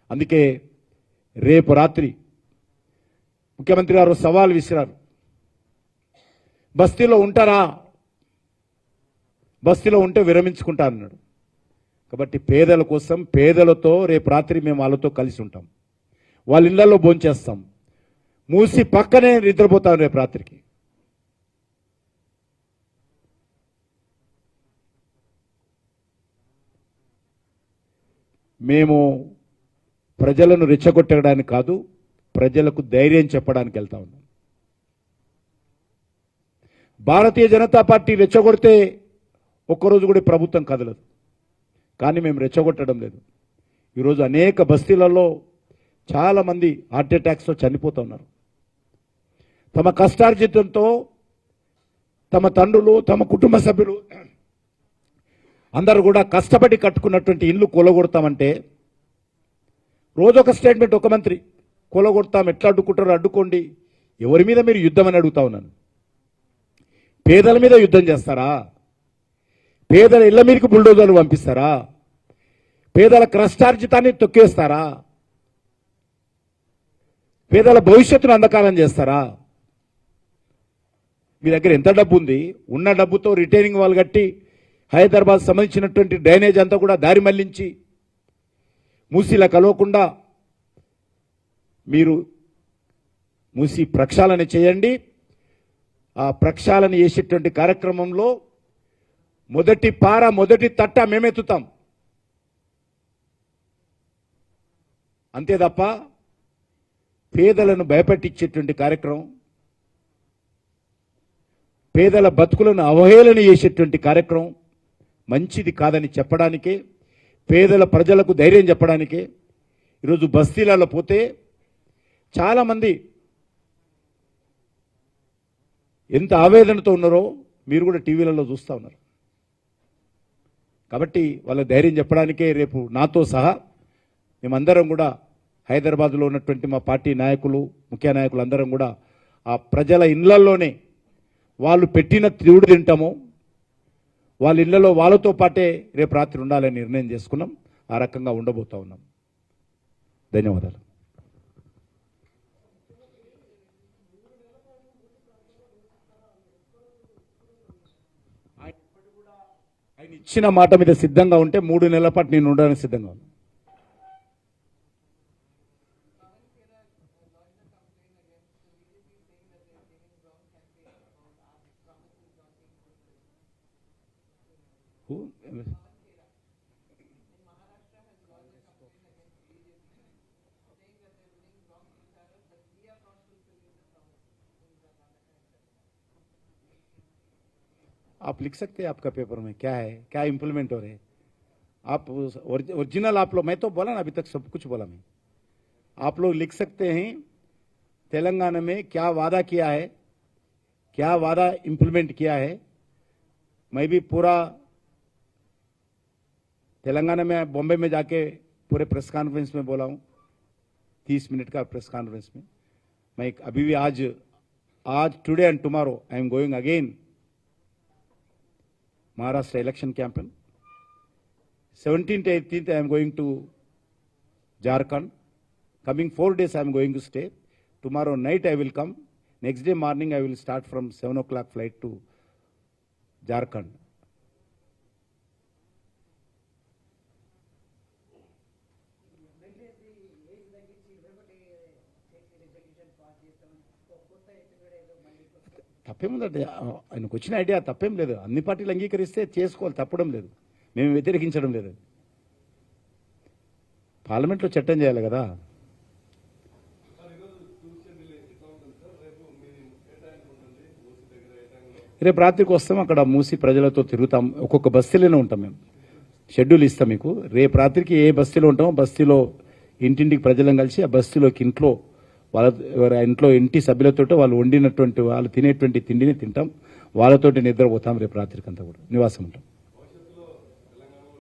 అందుకే రేపు రాత్రి ముఖ్యమంత్రి గారు సవాల్ విసిరారు. బస్తీలో ఉంటారా? బస్తీలో ఉంటే విరమించుకుంటా అన్నాడు. కాబట్టి పేదల కోసం, పేదలతో రేపు రాత్రి మేము వాళ్ళతో కలిసి ఉంటాం. వాళ్ళ ఇళ్లలో భోంచేస్తాం. మూసి పక్కనే నిద్రపోతాం రేపు రాత్రికి. మేము ప్రజలను రెచ్చగొట్టడానికి కాదు, ప్రజలకు ధైర్యం చెప్పడానికి వెళ్తా ఉన్నాం. భారతీయ జనతా పార్టీ రెచ్చగొడితే ఒక్కరోజు కూడా ప్రభుత్వం కదలదు. కానీ మేము రెచ్చగొట్టడం లేదు. ఈరోజు అనేక బస్తీలలో చాలామంది హార్ట్ అటాక్స్తో చనిపోతూ ఉన్నారు. తమ కష్టార్జితంతో తమ తండ్రులు, తమ కుటుంబ సభ్యులు అందరూ కూడా కష్టపడి కట్టుకున్నటువంటి ఇల్లు కూలగొడతామంటే రోజొక స్టేట్మెంట్. ఒక మంత్రి కూలగొడతాం, ఎట్లా అడ్డుకుంటారో అడ్డుకోండి. ఎవరి మీద మీరు యుద్ధం అని అడుగుతా ఉన్నాను. పేదల మీద యుద్ధం చేస్తారా? పేదల ఇళ్ల మీదకి బుల్డోజర్లు పంపిస్తారా? పేదల కష్టార్జితాన్ని తొక్కేస్తారా? పేదల భవిష్యత్తును అంధకారం చేస్తారా? మీ దగ్గర ఎంత డబ్బు ఉంది? ఉన్న డబ్బుతో రిటైనింగ్ వాల్ కట్టి హైదరాబాద్ సంబంధించినటువంటి డ్రైనేజ్ అంతా కూడా దారి మళ్లించి మూసీలా కలవకుండా మీరు మూసీ ప్రక్షాళన చేయండి. ఆ ప్రక్షాళన చేసేటువంటి కార్యక్రమంలో మొదటి పార, మొదటి తట్ట మేమెత్తుతాం. అంతే తప్ప పేదలను భయపెట్టించేటువంటి కార్యక్రమం, పేదల బతుకులను అవహేళన చేసేటువంటి కార్యక్రమం మంచిది కాదని చెప్పడానికే, పేదల ప్రజలకు ధైర్యం చెప్పడానికే ఈరోజు బస్తీలలో పోతే చాలామంది ఎంత ఆవేదనతో ఉన్నారో మీరు కూడా టీవీలలో చూస్తూ ఉన్నారు. కాబట్టి వాళ్ళ ధైర్యం చెప్పడానికే రేపు నాతో సహా మేమందరం కూడా హైదరాబాద్లో ఉన్నటువంటి మా పార్టీ నాయకులు, ముఖ్య నాయకులు అందరం కూడా ఆ ప్రజల ఇళ్లలోనే వాళ్ళు పెట్టిన తిరుడు తింటాము. వాళ్ళ ఇళ్లలో వాళ్ళతో పాటే రేపు రాత్రి ఉండాలని నిర్ణయం చేసుకున్నాం. ఆ రకంగా ఉండబోతా ఉన్నాం. ధన్యవాదాలు. ఆయన ఇచ్చిన మాట మీద సిద్ధంగా ఉంటే 3 నెలల పాటు నేను ఉండడానికి సిద్ధంగా ఉన్నాను. आप लिख सकते हैं आपका पेपर में क्या है, क्या इम्प्लीमेंट हो रहे हैं आप ओरिजिनल आप लोग, मैं तो बोला ना अभी तक सब कुछ बोला मैं, आप लोग लिख सकते हैं तेलंगाना में क्या वादा किया है, क्या वादा इम्प्लीमेंट किया है. मैं भी पूरा तेलंगाना में बॉम्बे में जाके पूरे प्रेस कॉन्फ्रेंस में बोला हूँ, 30 मिनट का प्रेस कॉन्फ्रेंस में. मैं अभी भी आज today and tomorrow I am going again Maharashtra election campaign. 17th, 18th I am going to Jharkhand. Coming 4 days I am going to stay. Tomorrow night I will come. Next day morning I will start from 7 o'clock flight to Jharkhand. తప్పేముందంటే ఆయనకు వచ్చిన idea తప్పేం లేదు. అన్ని పార్టీలు అంగీకరిస్తే చేసుకోవాలి, తప్పడం లేదు. మేము వ్యతిరేకించడం లేదు. పార్లమెంట్లో చట్టం చేయాలి కదా. రేపు రాత్రికి వస్తాం, అక్కడ మూసి ప్రజలతో తిరుగుతాం. ఒక్కొక్క బస్తీలోనే ఉంటాం. మేము షెడ్యూల్ ఇస్తాం మీకు. రేపు రాత్రికి ఏ బస్తీలో ఉంటామో బస్తీలో ఇంటింటికి ప్రజలను కలిసి ఆ బస్తీలోకి ఇంట్లో వాళ్ళ ఇంట్లో ఇంటి సభ్యులతో వాళ్ళు వండినటువంటి వాళ్ళు తినేటువంటి తిండిని తింటాం. వాళ్ళతోటి నిద్రపోతాం. రేపు రాత్రికి అంతా కూడా నివాసం ఉంటాం.